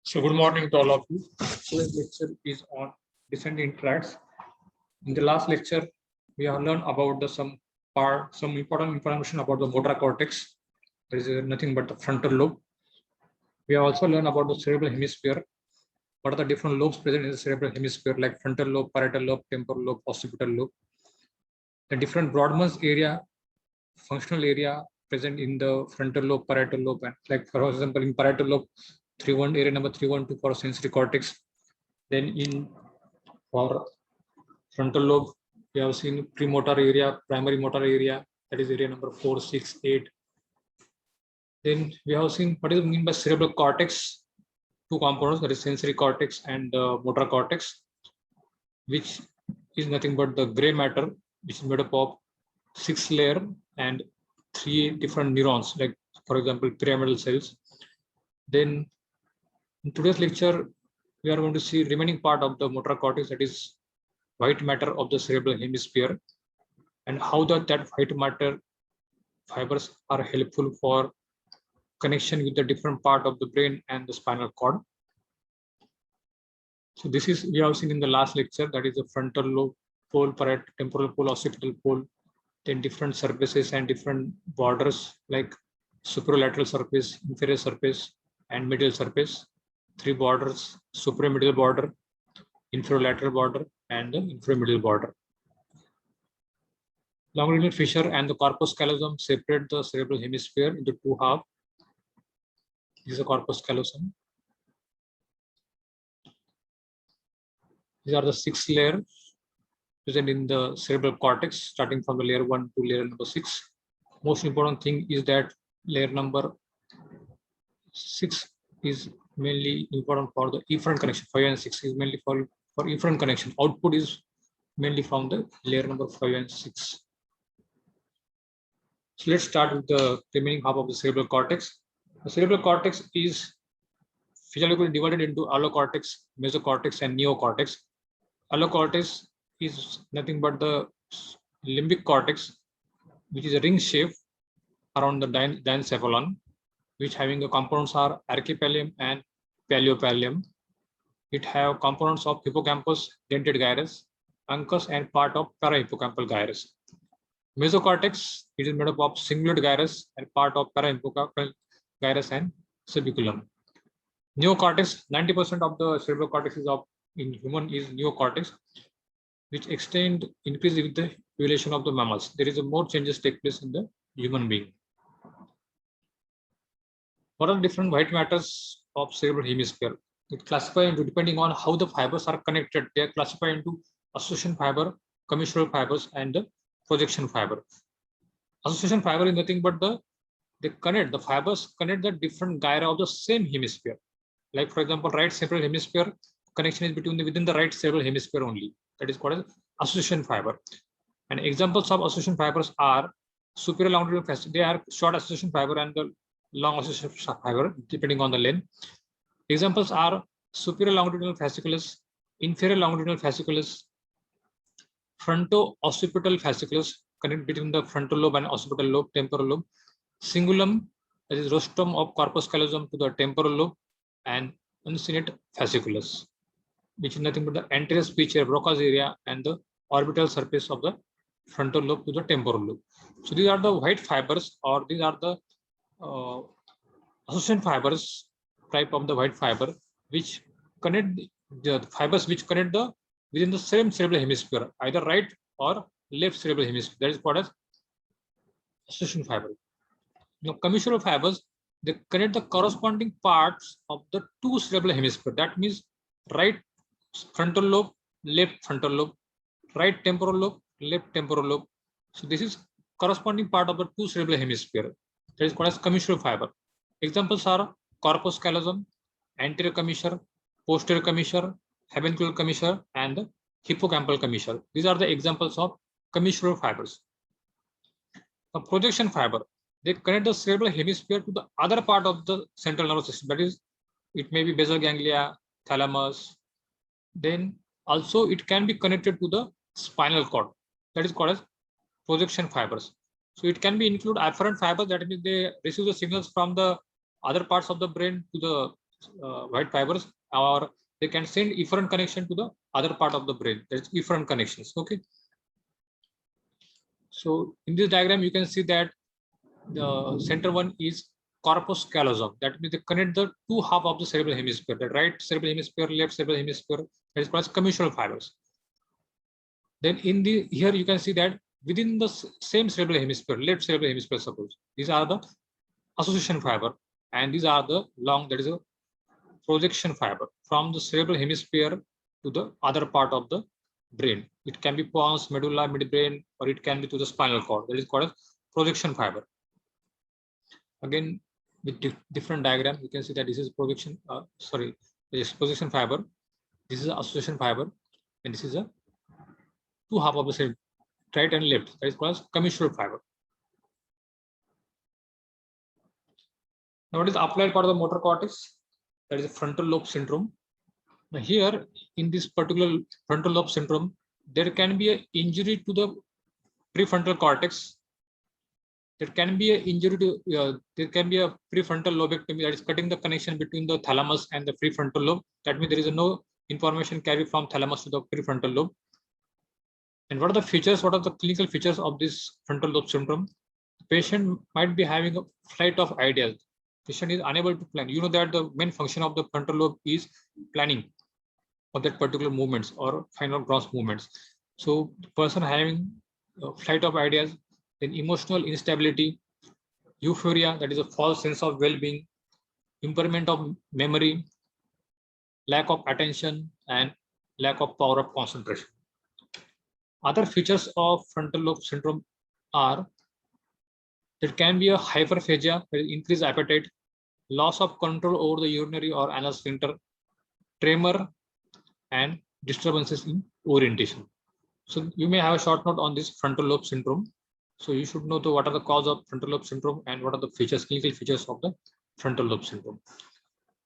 So good morning to all of you. Today's lecture is on descending tracts. In the last lecture, we have learned about some important information about the motor cortex. There is nothing but the frontal lobe. We have also learned about the cerebral hemisphere. What are the different lobes present in the cerebral hemisphere, like frontal lobe, parietal lobe, temporal lobe, occipital lobe. The different Brodmann's area, functional area present in the frontal lobe, parietal lobe, and like for example, in parietal lobe, area number 312 for sensory cortex. Then in for frontal lobe, we have seen premotor area, primary motor area, that is area number 4, 6, 8. Then we have seen what is meant by cerebral cortex, two components, that is sensory cortex and motor cortex, which is nothing but the gray matter, which is made up of 6 layer and 3 different neurons, like for example, pyramidal cells. Then in today's lecture, we are going to see remaining part of the motor cortex, that is white matter of the cerebral hemisphere, and how that white matter fibers are helpful for connection with the different part of the brain and the spinal cord. So this is, we have seen in the last lecture, that is the frontal lobe pole, parietal, temporal pole, occipital pole, then different surfaces and different borders like superolateral surface, inferior surface, and medial surface. 3 borders: supremedial border, inferolateral border, and the inframedial border. Longitudinal fissure and the corpus callosum separate the cerebral hemisphere into 2 halves. This is a corpus callosum. These are the 6 layers present in the cerebral cortex, starting from the layer 1 to layer number 6. Most important thing is that layer number 6 is mainly important for the efferent connection. 5 and 6 is mainly for efferent connection. Output is mainly from the layer number 5 and 6. So let's start with the remaining half of the cerebral cortex. The cerebral cortex is physiologically divided into allocortex, mesocortex, and neocortex. Allocortex is nothing but the limbic cortex, which is a ring shape around the diencephalon, which having the components are archipallium and paleopallium. It have components of hippocampus, dentate gyrus, uncus, and part of parahippocampal gyrus. Mesocortex, it is made up of cingulate gyrus and part of parahippocampal gyrus and subiculum. Neocortex, 90% of the cerebral cortex is in human is neocortex, which increase with the evolution of the mammals. There is more changes take place in the human being. What are different white matters of cerebral hemisphere? It classifies into, depending on how the fibers are connected, they are classified into association fiber, commissural fibers, and the projection fiber. Association fiber is nothing but the fibers connect the different gyra of the same hemisphere. Like for example, right cerebral hemisphere connection is within the right cerebral hemisphere only. That is called as association fiber. And examples of association fibers are superior longitudinal fasciculus. They are short association fiber and the long association fiber, depending on the length. Examples are superior longitudinal fasciculus, inferior longitudinal fasciculus, fronto-occipital fasciculus, connect between the frontal lobe and occipital lobe, temporal lobe, cingulum, that is rostrum of corpus callosum to the temporal lobe, and uncinate fasciculus, which is nothing but the anterior speech area, Broca's area, and the orbital surface of the frontal lobe to the temporal lobe. So these are the white fibers, or these are the association fibers type of the white fiber, which connect the fibers which connect the within the same cerebral hemisphere, either right or left cerebral hemisphere. That is called as association fiber. Now, commissural fibers, they connect the corresponding parts of the 2 cerebral hemisphere. That means right frontal lobe, left frontal lobe, right temporal lobe, left temporal lobe. So this is corresponding part of the 2 cerebral hemisphere. That is called as commissural fiber. Examples are corpus callosum, anterior commissure, posterior commissure, habencular commissure, and hippocampal commissure. These are the examples of commissural fibers. A projection fiber, they connect the cerebral hemisphere to the other part of the central nervous system. That is, it may be basal ganglia, thalamus. Then also it can be connected to the spinal cord. That is called as projection fibers. So it can be include afferent fibers, that means they receive the signals from the other parts of the brain to the white fibers, or they can send efferent connection to the other part of the brain. That's efferent connections. Okay. So in this diagram, you can see that the center one is corpus callosum. That means they connect the two half of the cerebral hemisphere, the right cerebral hemisphere, left cerebral hemisphere. That is called as commissural fibers. Then in the here you can see that within the same cerebral hemisphere, left cerebral hemisphere, suppose these are the association fiber, and these are the long, that is a projection fiber from the cerebral hemisphere to the other part of the brain. It can be pons, medulla, midbrain, or it can be to the spinal cord. That is called as projection fiber. Again, with different diagram, you can see that this is projection. This is projection fiber. This is association fiber, and this is a two half of the same, right and left. That is called as commissural fiber. Now, what is the applied part of the motor cortex? That is a frontal lobe syndrome. Now, here in this particular frontal lobe syndrome, there can be an injury to the prefrontal cortex. There can be an injury to there can be a prefrontal lobectomy, that is cutting the connection between the thalamus and the prefrontal lobe. That means there is no information carried from thalamus to the prefrontal lobe. And what are the features? What are the clinical features of this frontal lobe syndrome? The patient might be having a flight of ideas. Patient is unable to plan. You know that the main function of the frontal lobe is planning of that particular movements or final gross movements. So the person having a flight of ideas, then emotional instability, euphoria, that is a false sense of well-being, impairment of memory, lack of attention, and lack of power of concentration. Other features of frontal lobe syndrome are there can be a hyperphagia, increased appetite, loss of control over the urinary or anal sphincter, tremor, and disturbances in orientation. So you may have a short note on this frontal lobe syndrome. So you should know what are the cause of frontal lobe syndrome and what are the features, clinical features of the frontal lobe syndrome.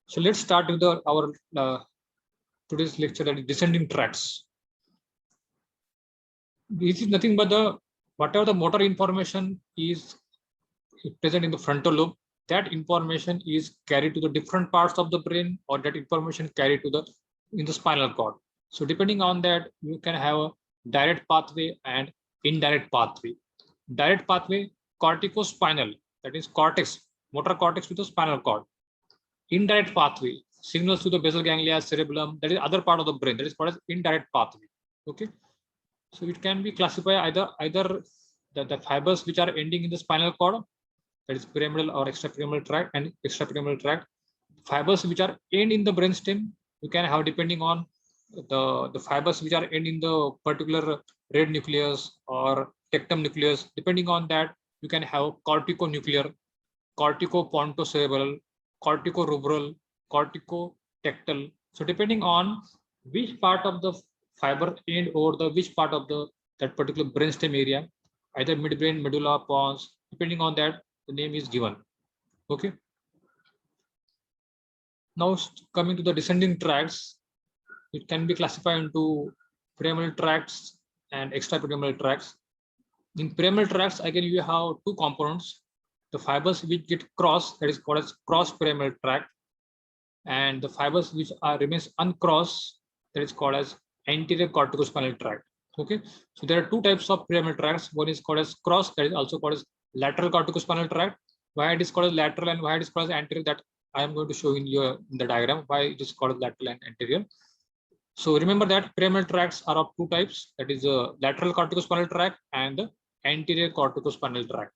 So let's start with our today's lecture, that is descending tracts. This is nothing but whatever the motor information is present in the frontal lobe, that information is carried to the different parts of the brain, or that information carried to in the spinal cord. So depending on that, you can have a direct pathway and indirect pathway. Direct pathway, corticospinal, that is cortex, motor cortex to the spinal cord. Indirect pathway, signals to the basal ganglia, cerebellum, that is other part of the brain, that is called as indirect pathway. Okay. So it can be classified either the fibers which are ending in the spinal cord, that is pyramidal or extrapyramidal tract, and extrapyramidal tract. Fibers which are end in the brainstem, you can have depending on the fibers which are end in the particular red nucleus or tectum nucleus. Depending on that, you can have corticonuclear, corticopontocerebral, corticorubral, corticotectal. So depending on which part of the fiber end or which part of that particular brainstem area, either midbrain, medulla, pons, depending on that, the name is given. Okay. Now coming to the descending tracts, it can be classified into pyramidal tracts and extrapyramidal tracts. In pyramidal tracts, again, you have two components: the fibers which get crossed, that is called as cross pyramidal tract, and the fibers which remains uncrossed, that is called as anterior corticospinal tract. Okay, so there are two types of pyramidal tracts. One is called as cross, that is also called as lateral corticospinal tract. Why it is called as lateral and why it is called as anterior, that I am going to show in the diagram why it is called lateral and anterior. So remember that pyramidal tracts are of two types, that is a lateral corticospinal tract and the anterior corticospinal tract.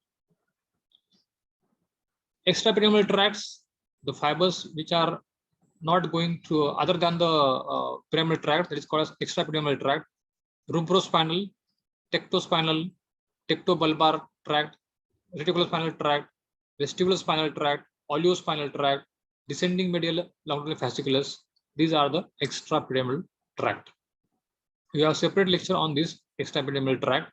Extrapyramidal tracts, the fibers which are not going to other than the pyramidal tract, that is called as extrapyramidal tract, rubrospinal, tectospinal, tectobulbar tract, reticulospinal tract, vestibulospinal tract, oleospinal tract, descending medial longitudinal fasciculus. These are the extrapyramidal tract. We have a separate lecture on this extrapyramidal tract.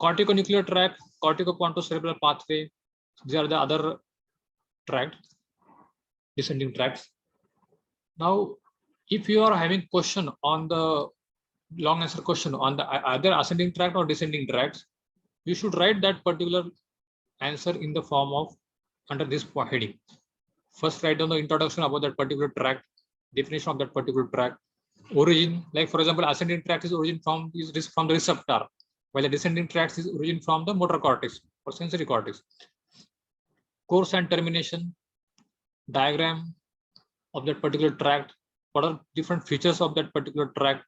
Corticonuclear tract, corticopontocerebral pathway, these are the other tract, descending tracts. Now, if you are having question on the long answer question on the either ascending tract or descending tracts, you should write that particular answer in the form of under this heading. First, write down the introduction about that particular tract, definition of that particular tract, origin. Like for example, ascending tract is origin from the receptor, while the descending tract is origin from the motor cortex or sensory cortex. Course and termination, diagram of that particular tract, what are different features of that particular tract,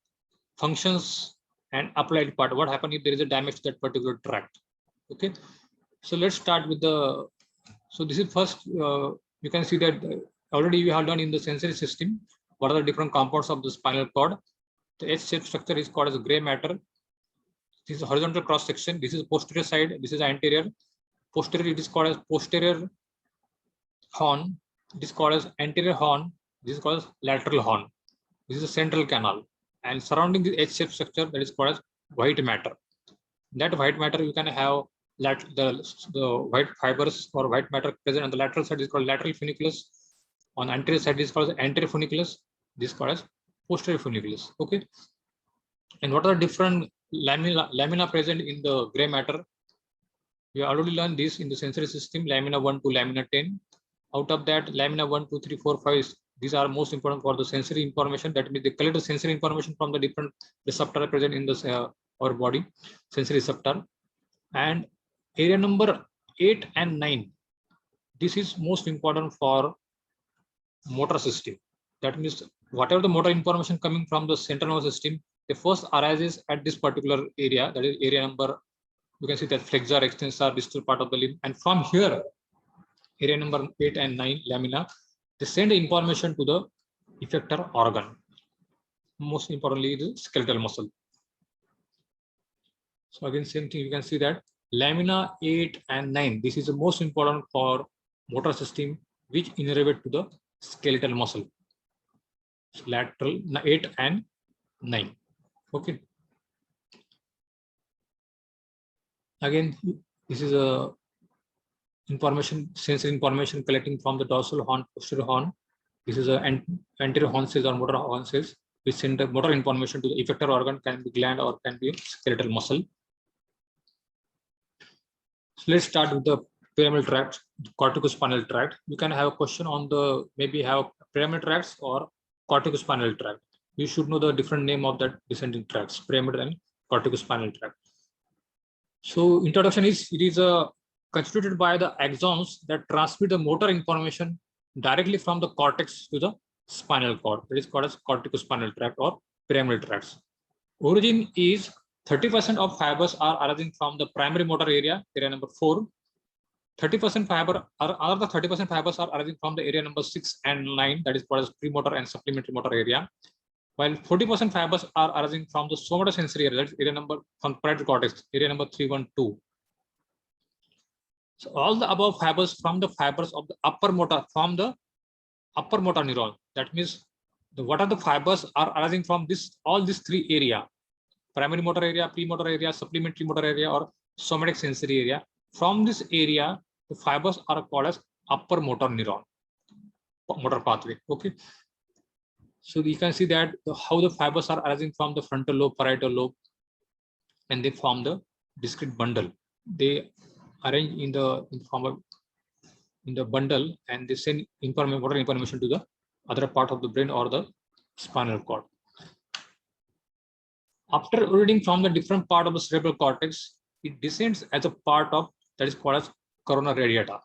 functions and applied part. What happens if there is a damage to that particular tract? Okay, so let's start with the. So this is first. You can see that already we have done in the sensory system. What are the different components of the spinal cord? The H-shaped structure is called as gray matter. This is a horizontal cross section. This is posterior side. This is anterior. Posterior, it is called as posterior horn. It is called as anterior horn. This is called as lateral horn. This is a central canal. And surrounding the H-shaped structure, that is called as white matter. That white matter, you can have the white fibers or white matter present on the lateral side is called lateral funiculus. On anterior side is called as anterior funiculus. This is called as posterior funiculus. Okay. And what are the different lamina present in the gray matter? We already learned this in the sensory system, lamina 1 to lamina 10. Out of that, lamina 1, 2, 3, 4, 5, these are most important for the sensory information. That means they collect the sensory information from the different receptors present in the our body, sensory receptor. And area number 8 and 9, this is most important for motor system. That means whatever the motor information coming from the central nervous system, the first arises at this particular area, that is area number, you can see that flexor, extensor, distal part of the limb. And from here, area number 8 and 9, lamina, they send information to the effector organ. Most importantly, the skeletal muscle. So again, same thing, you can see that lamina 8 and 9, this is the most important for motor system, which innervate to the skeletal muscle. So lateral 8 and 9. Okay. Again, this is a sensory information collecting from the dorsal horn, posterior horn. This is an anterior horn cells or motor horn cells, which send the motor information to the effector organ, can be gland or can be skeletal muscle. So let's start with the pyramidal tract, corticospinal tract. You can have a question on the, maybe have pyramidal tracts or corticospinal tract. You should know the different name of that descending tracts, pyramidal and corticospinal tract. So introduction is, it is constituted by the axons that transmit the motor information directly from the cortex to the spinal cord. That is called as corticospinal tract or pyramidal tracts. Origin is 30% of fibers are arising from the primary motor area, area number 4. 30% fiber are other 30% fibers are arising from the area number 6 and 9, that is called as premotor and supplementary motor area. While 40% fibers are arising from the somatosensory area, that is area number from parietal cortex, area number 3, 1, 2. So all the above fibers from the fibers of the upper motor, from the upper motor neuron. That means what are the fibers are arising from this, all these three area: primary motor area, premotor area, supplementary motor area, or somatic sensory area. From this area, the fibers are called as upper motor neuron, motor pathway. Okay. So you can see that how the fibers are arising from the frontal lobe, parietal lobe, and they form the discrete bundle. They arrange in the form of in the bundle, and they send motor information to the other part of the brain or the spinal cord. After originating from the different part of the cerebral cortex, it descends as a part of that is called as corona radiata.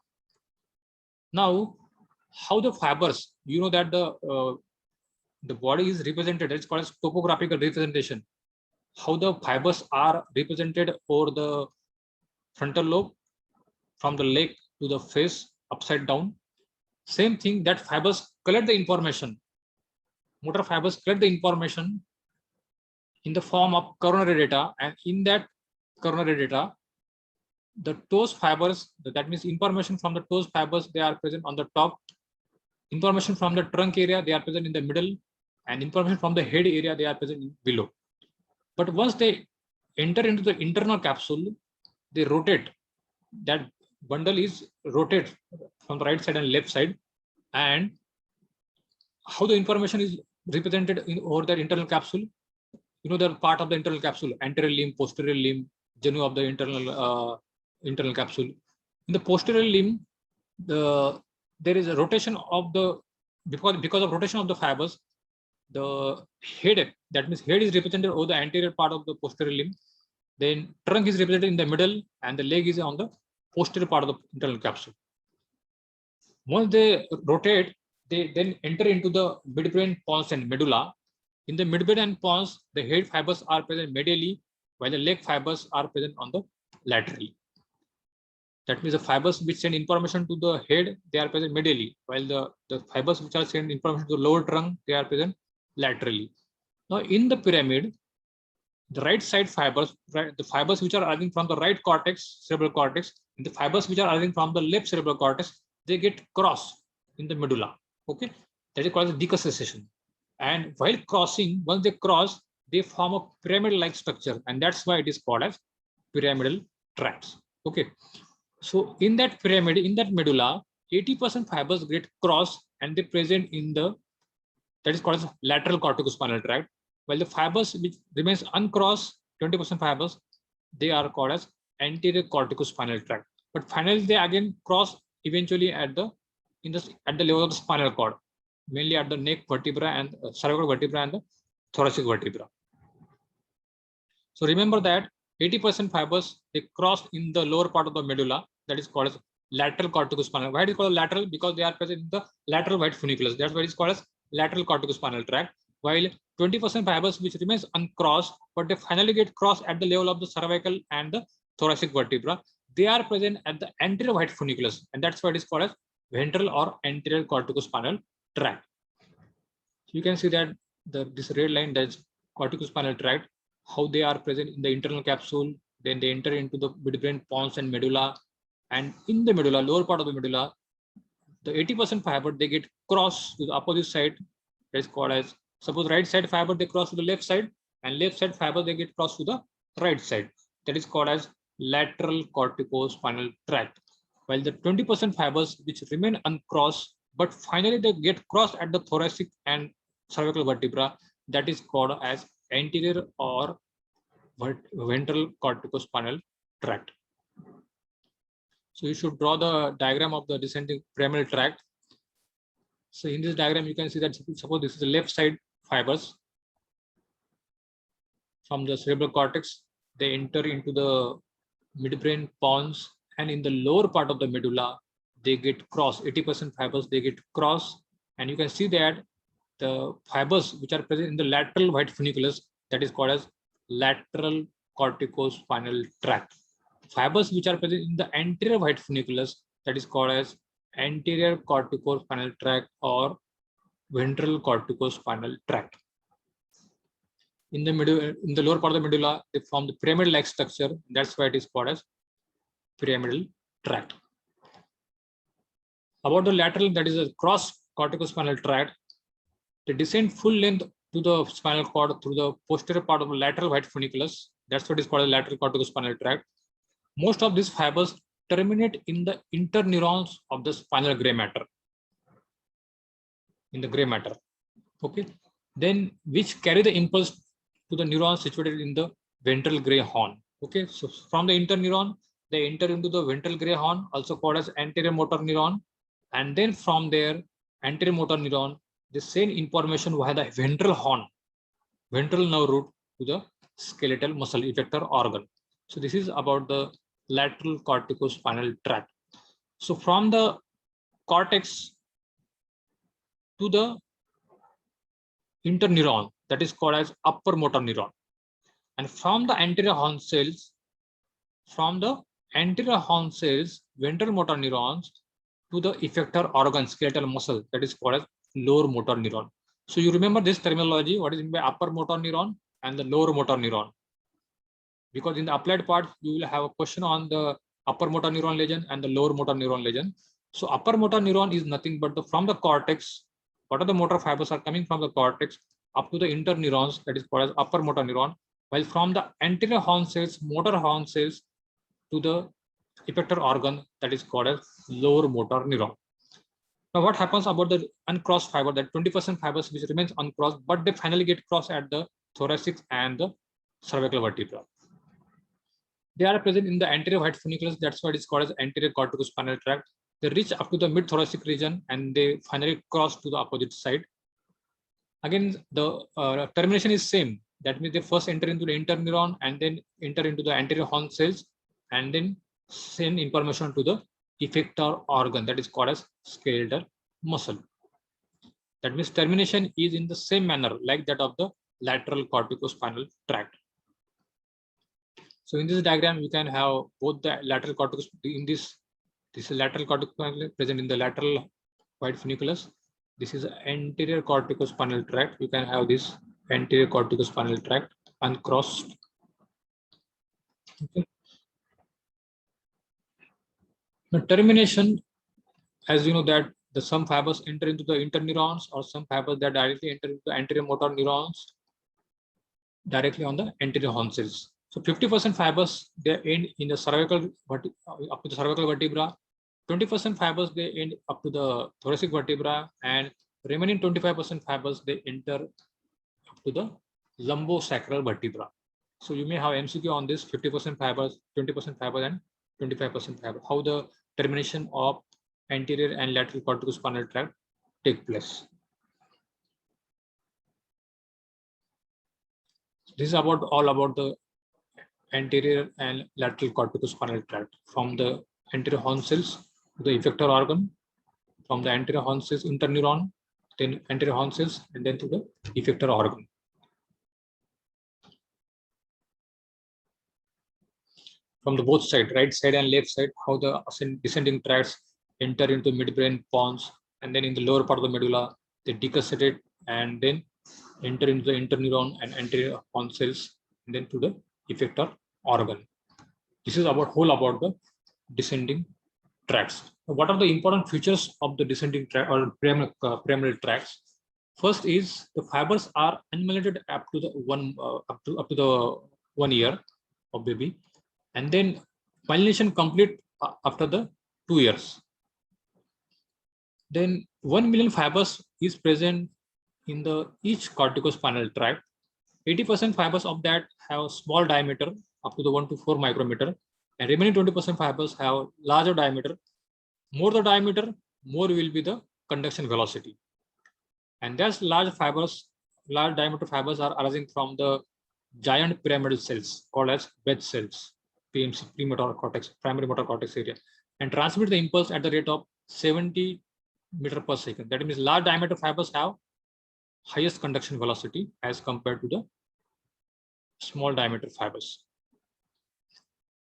Now, how the fibers, you know that the body is represented, it's called as topographical representation. How the fibers are represented over the frontal lobe, from the leg to the face, upside down. Same thing, that fibers collect the information. Motor fibers collect the information in the form of coronary data, and in that coronary data, the toes fibers, that means information from the toes fibers, they are present on the top. Information from the trunk area, they are present in the middle, and information from the head area, they are present below. But once they enter into the internal capsule, they rotate. That bundle is rotated from the right side and left side, and how the information is represented over that internal capsule. You know, the part of the internal capsule, anterior limb, posterior limb, genu of the internal capsule. In the posterior limb, the there is a rotation of the, because of rotation of the fibers, the head, that means head is represented over the anterior part of the posterior limb, then trunk is represented in the middle, and the leg is on the posterior part of the internal capsule. Once they rotate, they then enter into the midbrain pons and medulla. In the midbrain and pons, the head fibers are present medially, while the leg fibers are present on the laterally. That means the fibers which send information to the head, they are present medially, while the fibers which are send information to the lower trunk, they are present laterally. Now, in the pyramid, the right side fibers, the fibers which are arising from the right cortex, cerebral cortex, and the fibers which are arising from the left cerebral cortex, they get crossed in the medulla. Okay, that is called decussation. And while crossing, once they cross, they form a pyramid-like structure, and that's why it is called as pyramidal tracts. Okay, so in that pyramid, in that medulla, 80% fibers get crossed and they present in the, that is called as lateral corticospinal tract, while the fibers which remains uncrossed, 20% fibers, they are called as anterior corticospinal tract. But finally, they again cross eventually at the level of the spinal cord, mainly at the neck vertebra and cervical vertebra and the thoracic vertebra. So remember that 80% fibers, they cross in the lower part of the medulla, that is called as lateral corticospinal. Why it is called lateral? Because they are present in the lateral white funiculus. That's why it is called as lateral corticospinal tract. While 20% fibers which remains uncrossed, but they finally get crossed at the level of the cervical and the thoracic vertebra. They are present at the anterior white funiculus, and that's why it is called as ventral or anterior corticospinal tract. You can see that this red line, that's corticospinal tract, how they are present in the internal capsule, then they enter into the midbrain pons and medulla, and in the medulla, lower part of the medulla, the 80% fiber, they get crossed to the opposite side, that is called as, suppose right side fiber, they cross to the left side, and left side fiber, they get crossed to the right side, that is called as lateral corticospinal tract. While the 20% fibers which remain uncrossed, but finally they get crossed at the thoracic and cervical vertebra, that is called as anterior or ventral corticospinal tract. So you should draw the diagram of the descending pyramidal tract. So in this diagram, you can see that suppose this is the left side fibers from the cerebral cortex, they enter into the midbrain pons, and in the lower part of the medulla, they get crossed. 80% fibers, they get crossed, and you can see that the fibers which are present in the lateral white funiculus, that is called as lateral corticospinal tract. Fibers which are present in the anterior white funiculus, that is called as anterior corticospinal tract or ventral corticospinal tract. In the middle, in the lower part of the medulla, they form the pyramid-like structure. That's why it is called as pyramidal tract. About the lateral, that is a cross corticospinal tract, they descend full length to the spinal cord through the posterior part of the lateral white funiculus. That's what is called a lateral corticospinal tract. Most of these fibers terminate in the interneurons of the spinal gray matter. In the gray matter, okay. Then which carry the impulse to the neurons situated in the ventral gray horn. Okay, so from the interneuron, they enter into the ventral gray horn, also called as anterior motor neuron, and then from there, anterior motor neuron, they send information via the ventral horn, ventral nerve root to the skeletal muscle effector organ. So this is about the lateral corticospinal tract. So from the cortex to the interneuron, that is called as upper motor neuron, and from the anterior horn cells, ventral motor neurons to the effector organ, skeletal muscle, that is called as lower motor neuron. So you remember this terminology, what is meant by upper motor neuron and the lower motor neuron, because in the applied part you will have a question on the upper motor neuron lesion and the lower motor neuron lesion. So upper motor neuron is nothing but from the cortex, what are the motor fibers are coming from the cortex up to the interneurons, that is called as upper motor neuron, while from the anterior horn cells, motor horn cells to the effector organ, that is called as lower motor neuron. Now what happens about the uncrossed fiber, that 20% fibers which remains uncrossed, but they finally get crossed at the thoracic and the cervical vertebra. They are present in the anterior white funiculus, that's why it is called as anterior corticospinal tract. They reach up to the mid-thoracic region and they finally cross to the opposite side. Again, the termination is same. That means they first enter into the interneuron and then enter into the anterior horn cells and then send information to the effector organ that is called as skeletal muscle. That means termination is in the same manner like that of the lateral corticospinal tract. So in this diagram, we can have both the lateral corticus in this is lateral corticospinal present in the lateral white funiculus. This is anterior corticospinal tract. You can have this anterior corticospinal tract uncrossed. Okay. The termination, as you know that some fibers enter into the interneurons or some fibers that directly enter into the anterior motor neurons directly on the anterior horn cells. So 50% fibers they end in the cervical up to the cervical vertebra, 20% fibers they end up to the thoracic vertebra, and remaining 25% fibers they enter up to the lumbosacral vertebra. So you may have MCQ on this 50% fibers, 20% fibers, and 25% fiber. How the termination of anterior and lateral corticospinal tract take place. This is all about the anterior and lateral corticospinal tract, from the anterior horn cells to the effector organ, from the anterior horn cells interneuron, then anterior horn cells, and then to the effector organ. From the both sides, right side and left side, how the descending tracts enter into midbrain pons, and then in the lower part of the medulla, they decussate and then enter into the interneuron and anterior horn cells, and then to the effector organ. This is about the descending tracts. What are the important features of the descending tract or pyramidal tracts? First is the fibers are unmyelinated up to the up to the 1 year of baby, and then myelination complete after the 2 years. Then 1 million fibers is present in the each corticospinal tract. 80% fibers of that have small diameter up to the 1 to 4 micrometer, and remaining 20% fibers have larger diameter. More the diameter, more will be the conduction velocity. And thus large diameter fibers are arising from the giant pyramidal cells called as wedge cells, PMC, primary motor cortex area, and transmit the impulse at the rate of 70 meter per second. That means large diameter fibers have highest conduction velocity as compared to the small diameter fibers.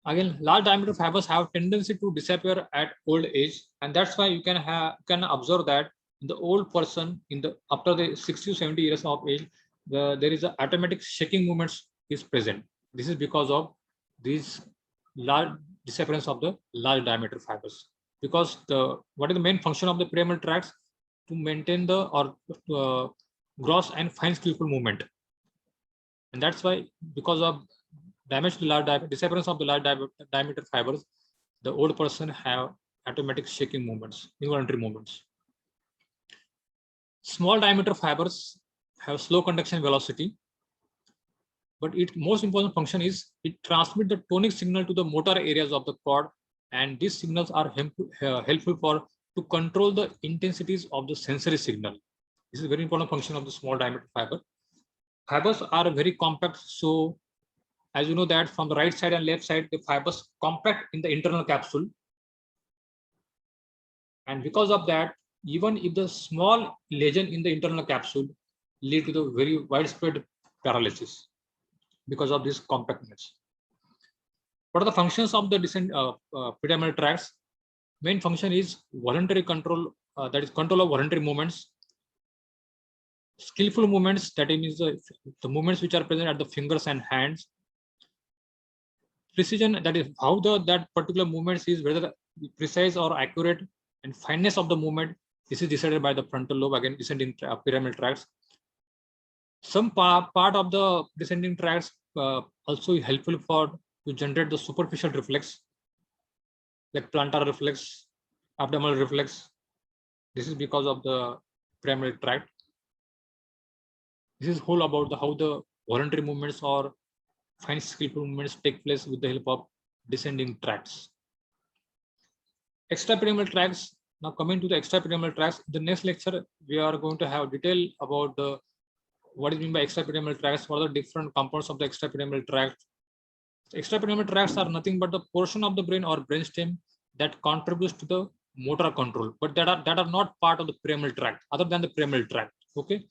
Again, large diameter fibers have tendency to disappear at old age, and that's why you can observe that in the old person after the 60 to 70 years of age, there is a automatic shaking movements is present. This is because of this large disappearance of the large diameter fibers. Because what is the main function of the pyramidal tracts? To maintain the gross and fine skillful movement, and that's why because of damage to large disappearance of the large diameter fibers, the old person have automatic shaking movements, involuntary movements. Small diameter fibers have slow conduction velocity, but its most important function is it transmits the tonic signal to the motor areas of the cord, and these signals are helpful to control the intensities of the sensory signal. This is a very important function of the small diameter fiber. Fibers are very compact, so as you know that from the right side and left side, the fibers compact in the internal capsule. And because of that, even if the small lesion in the internal capsule lead to the very widespread paralysis because of this compactness. What are the functions of the pyramidal tracts? Main function is voluntary control, that is control of voluntary movements. Skillful movements, that means the movements which are present at the fingers and hands. Precision, that is how that particular movements is, whether precise or accurate, and fineness of the movement. This is decided by the frontal lobe, again descending pyramidal tracts. Some part of the descending tracts also helpful to generate the superficial reflex, like plantar reflex, abdominal reflex. This is because of the pyramidal tract. This is whole about how the voluntary movements or fine skillful movements take place with the help of descending tracts. Extrapyramidal tracts. Now coming to the extrapyramidal tracts, the next lecture we are going to have detail about the what is meant by extrapyramidal tracts, what are the different components of the extrapyramidal tract. Extrapyramidal tracts are nothing but the portion of the brain or brainstem that contributes to the motor control, but that are not part of the pyramidal tract other than the pyramidal tract. Okay,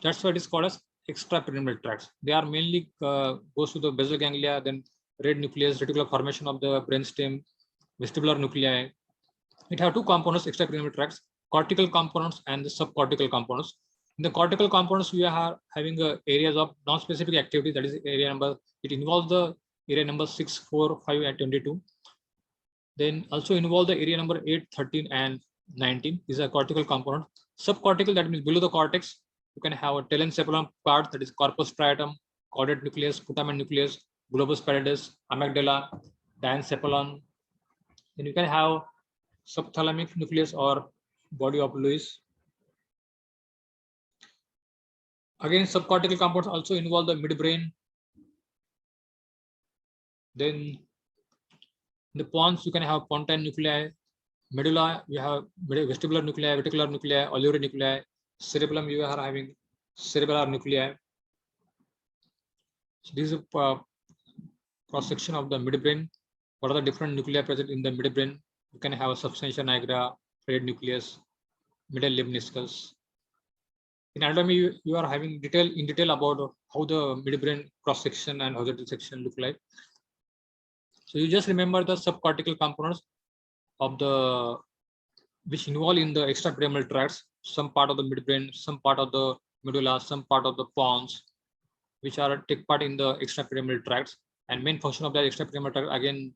that's why it is called as extrapyramidal tracts. They are mainly goes to the basal ganglia, then red nucleus, reticular formation of the brainstem, vestibular nuclei. It have two components, extrapyramidal tracts, cortical components and the subcortical components. In the cortical components, we are having areas of non-specific activity, that is area number, it involves the area number 6, 4, 5, and 22. Then also involve the area number 8, 13, and 19. These are cortical component. Subcortical, that means below the cortex, you can have a telencephalon part, that is corpus striatum, caudate nucleus, putamen nucleus, globus pallidus, amygdala, diencephalon. Then you can have subthalamic nucleus or body of Lewis. Again, subcortical components also involve the midbrain. Then in the pons, you can have pontine nuclei. Medulla, you have vestibular nuclei, reticular nuclei, olivary nuclei. Cerebellum, you are having cerebellar nuclei. So this is a cross section of the midbrain. What are the different nuclei present in the midbrain? You can have a substantia nigra, red nucleus, middle lemniscus. In anatomy, you are having detail about how the midbrain cross section and horizontal section look like. So you just remember the subcortical components of the which involve in the extrapyramidal tracts, some part of the midbrain, some part of the medulla, some part of the pons, which are take part in the extrapyramidal tracts. And main function of the extrapyramidal tract, again,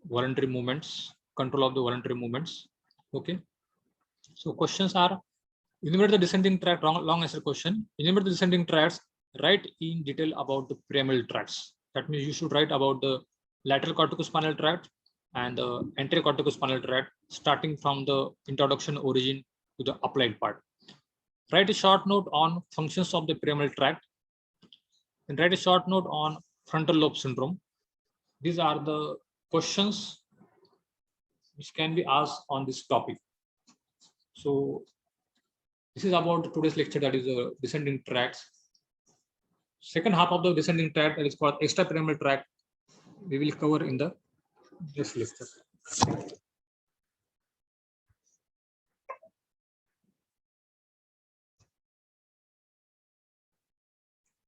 voluntary movements, control of the voluntary movements. Okay. So questions are, enumerate the descending tract, long answer question. Enumerate the descending tracts, write in detail about the pyramidal tracts. That means you should write about the lateral corticospinal tract and the anterior corticospinal tract, starting from the introduction origin to the applied part. Write a short note on functions of the pyramidal tract, and write a short note on frontal lobe syndrome. These are the questions which can be asked on this topic. So this is about today's lecture, that is the descending tracts. Second half of the descending tract, that is called extrapyramidal tract, we will cover in the next lecture.